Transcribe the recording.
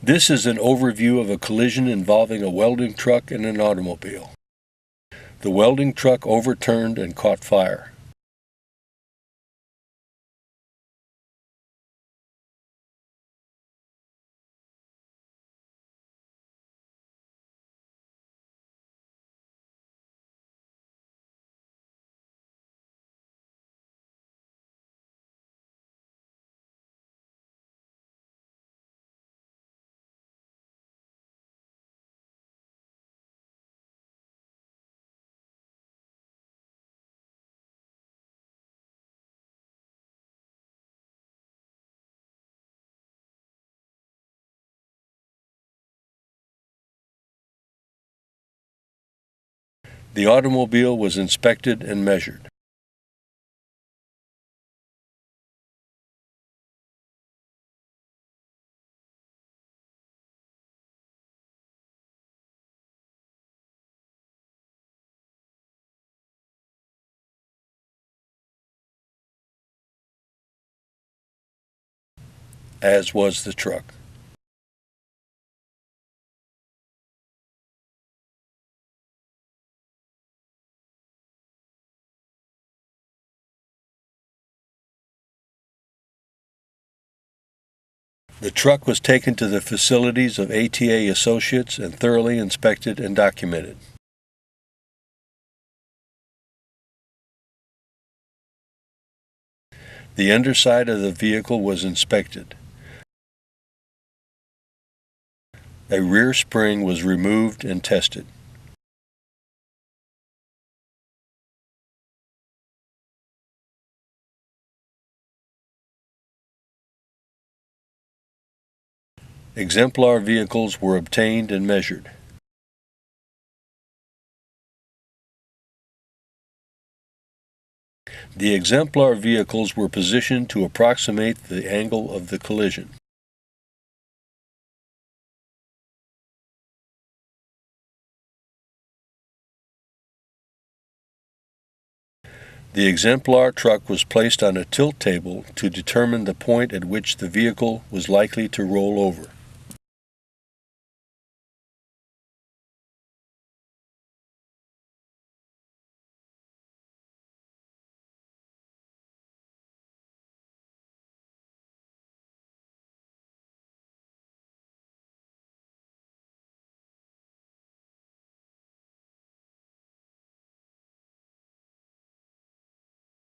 This is an overview of a collision involving a welding truck and an automobile. The welding truck overturned and caught fire. The automobile was inspected and measured. As was the truck. The truck was taken to the facilities of ATA Associates and thoroughly inspected and documented. The underside of the vehicle was inspected. A rear spring was removed and tested. Exemplar vehicles were obtained and measured. The exemplar vehicles were positioned to approximate the angle of the collision. The exemplar truck was placed on a tilt table to determine the point at which the vehicle was likely to roll over.